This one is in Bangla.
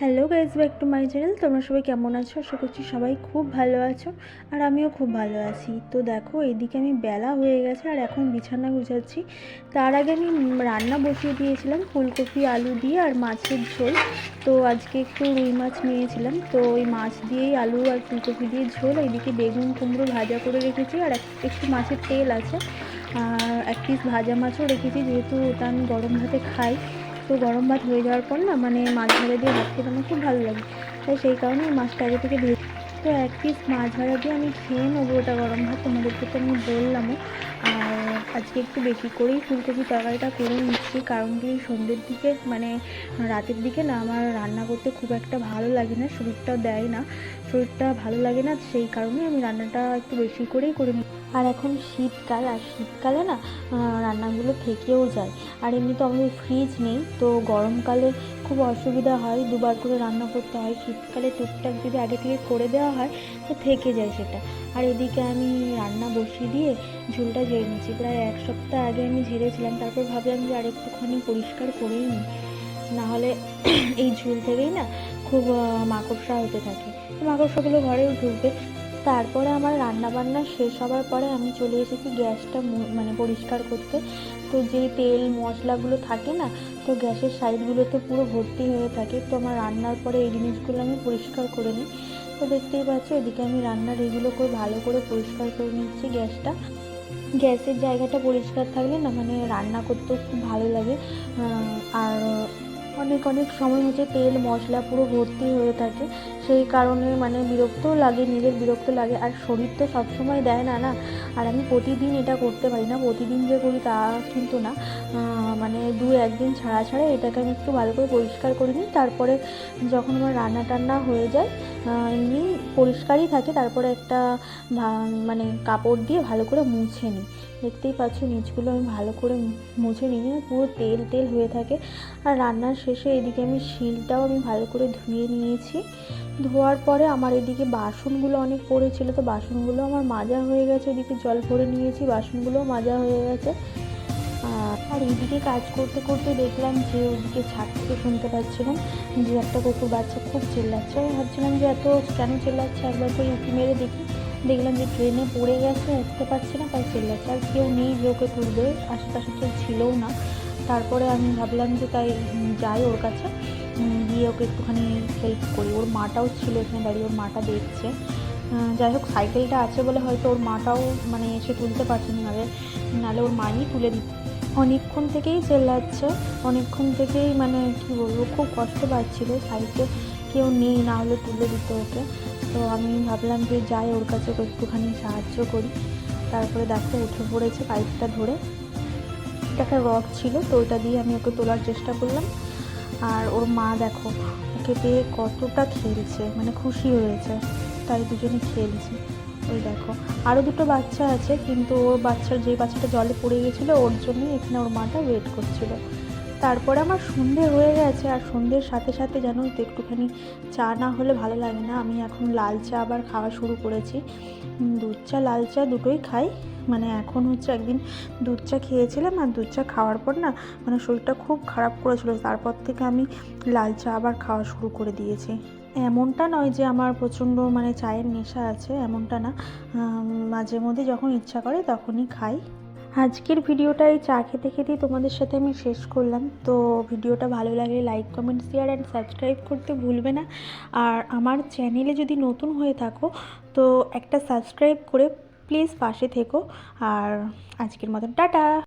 Hello guys, back to my channel. তোমরা সবাই কেমন আছো? আশা করছি সবাই খুব ভালো আছো, আর আমিও খুব ভালো আছি। তো দেখো, এদিকে আমি বেলা হয়ে গেছে আর এখন বিছানা গুছাচ্ছি। তার আগে আমি রান্না বসিয়ে দিয়েছিলাম ফুলকপি আলু দিয়ে আর মাছের ঝোল। তো আজকে একটু রুই মাছ নিয়েছিলাম, তো ওই মাছ দিয়েই আলু আর ফুলকপি দিয়ে ঝোল। এইদিকে বেগুন কুমড়ো ভাজা করে রেখেছি, আর একটু মাছের তেল আছে, আর এক পিস ভাজা মাছও রেখেছি, যেহেতু ওটা আমি গরম ভাতে খাই। তো গরম ভাত হয়ে যাওয়ার পর না, মানে মাছ ভাজা দিয়ে ভাত খেতে আমার খুব ভালো লাগে, তাই সেই কারণে মাছটা আগে থেকে ভেজে। তো এক পিস মাছ ভাজা দিয়ে আমি খেয়ে নেবো ওটা গরম ভাত, তোমাদেরকে তো আমি বললামও। আর আজকে একটু বেশি করেই ফুলকপি তরকারিটা করে নিচ্ছি, কারণ কি সন্ধ্যের দিকে মানে রাতের দিকে না আমার রান্না করতে খুব একটা ভালো লাগে না, শরীরটাও দেয় না, শরীরটা ভালো লাগে না, সেই কারণে আমি রান্নাটা একটু বেশি করেই করে নিই। আর এখন শীতকাল, আর শীতকালে না রান্নাগুলো থেকেও যায়। আর এমনি তো আমাদের ফ্রিজ নেই, তো গরমকালে খুব অসুবিধা হয়, দুবার করে রান্না করতে হয়। শীতকালে টুকটাক যদি আগে থেকে করে দেওয়া হয় তো থেকে যায় সেটা। আর এদিকে আমি রান্না বসিয়ে দিয়ে ঝোলটা ঝেড়ে নিচ্ছি। প্রায় এক সপ্তাহ আগে আমি ঝেড়েছিলাম, তারপর ভাবলাম যে আর একটুখানি পরিষ্কার করেই নিই, নাহলে এই ঝোল থেকেই না খুব মাকড়সা হতে থাকে, মাকড়সাগুলো ঘরেও ঢুকবে। তারপরে আমার রান্না বান্না শেষ হওয়ার পরে আমি চলে এসেছি গ্যাসটা মানে পরিষ্কার করতে। তো যেই তেল মশলাগুলো থাকে না, তো গ্যাসের সাইডগুলোতে পুরো ভর্তি হয়ে থাকে, তো আমার রান্নার পরে এই জিনিসগুলো আমি পরিষ্কার করে নিই। তো দেখতেই পাচ্ছ, এদিকে আমি রান্নার এগুলো করে ভালো করে পরিষ্কার করে নিচ্ছি গ্যাসটা। গ্যাসের জায়গাটা পরিষ্কার থাকলে না মানে রান্না করতেও খুব ভালো লাগে। আর অনেক অনেক সময় হচ্ছে তেল মশলা পুরো ভর্তি হয়ে থাকে, সেই কারণে মানে বিরক্তও লাগে, নিজের বিরক্ত লাগে। আর শরীর তো সবসময় দেয় না না, আর আমি প্রতিদিন এটা করতে পারি না, প্রতিদিন যে করি তা কিন্তু না। মানে দু একদিন ছাড়া ছাড়া এটাকে আমি একটু ভালো করে পরিষ্কার করে নিই। তারপরে যখন আমার রান্না টান্না হয়ে যায় এমনি পরিষ্কারই থাকে, তারপরে একটা মানে কাপড় দিয়ে ভালো করে মুছে নিই। দেখতেই পাচ্ছ নিচগুলো আমি ভালো করে মুছে নিয়ে পুরো তেল তেল হয়ে থাকে। আর রান্নার শেষে এদিকে আমি শিলটাও আমি ভালো করে ধুয়ে নিয়েছি। ধোয়ার পরে আমার এদিকে বাসনগুলো অনেক পড়েছিল, তো বাসনগুলো আমার মাজা হয়ে গেছে, এদিকে জল ভরে নিয়েছি, বাসনগুলোও মাজা হয়ে গেছে। আর এইদিকে কাজ করতে করতে দেখলাম যে ওদিকে ছাদ থেকে শুনতে পাচ্ছিলাম যে একটা কুকুর বাচ্চা খুব চিল্লাচ্ছে। আমি ভাবছিলাম যে এত কেন চিল্লাচ্ছে, একবার করে উঁকি মেরে দেখি, দেখলাম যে ট্রেনে পড়ে গেছে, উঠতে পারছে না, তাই চিল্লাচ্ছে। আর কেউ নেই যে ওকে তুলবে, আশেপাশে কেউ ছিলও না। তারপরে আমি ভাবলাম যে তাই যাই ওর কাছে, গিয়ে ওকে একটুখানি হেল্প করি। ওর মাটাও ছিল এখানে দাঁড়িয়ে, ওর মাটা দেখছে। যাই হোক, সাইকেলটা আছে বলে হয়তো ওর মাটাও মানে এসে তুলতে পারছে না, নাহলে ওর মাই তুলে দিত। অনেকক্ষণ থেকেই চেল্লাচ্ছে, অনেকক্ষণ থেকেই মানে কি বলবো, খুব কষ্ট পাচ্ছিল, সাইডে কেউ নেই, না হলে তুলে দিত ওকে। তো আমি ভাবলাম যে যাই ওর কাছে একটুখানি সাহায্য করি। তারপরে দেখো উঠে পড়েছে পাইপটা ধরে, একটা রড ছিল, তো ওটা দিয়ে আমি ওকে তোলার চেষ্টা করলাম। আর ওর মা দেখো ওকে পেয়ে কতটা খেলছে, মানে খুশি হয়েছে, তাই দুজনে খেলছে। ওই দেখো আরও দুটো বাচ্চা আছে, কিন্তু ওর যে বাচ্চাটা জলে পড়ে গেছিলো ওর জন্যই এখানে ওর মাটা ওয়েট করছিল। তারপরে আমার সন্ধে হয়ে গেছে, আর সন্ধ্যের সাথে সাথে জানোই তো একটুখানি চা না হলে ভালো লাগে না। আমি এখন লাল চা আবার খাওয়া শুরু করেছি, দুধ চা লাল চা দুটোই খাই। মানে এখন হচ্ছে একদিন দুধ চা খেয়েছিলাম, আর দুধ চা খাওয়ার পর না মানে শরীরটা খুব খারাপ করেছিল, তারপর থেকে আমি লাল চা আবার খাওয়া শুরু করে দিয়েছি। এমনটা নয় যে আমার প্রচণ্ড মানে চায়ের নেশা আছে, এমনটা না, মাঝে মধ্যে যখন ইচ্ছা করে তখনই খাই। আজকের ভিডিওটা এই চা খেতে খেতেই তোমাদের সাথে আমি শেষ করলাম। তো ভিডিওটা ভালো লাগলে like comment share and subscribe করতে ভুলবে না। আর আমার চ্যানেলে যদি নতুন হয়ে থাকো তো একটা সাবস্ক্রাইব করে প্লিজ পাশে থেকো। আর আজকের মতন টাটা।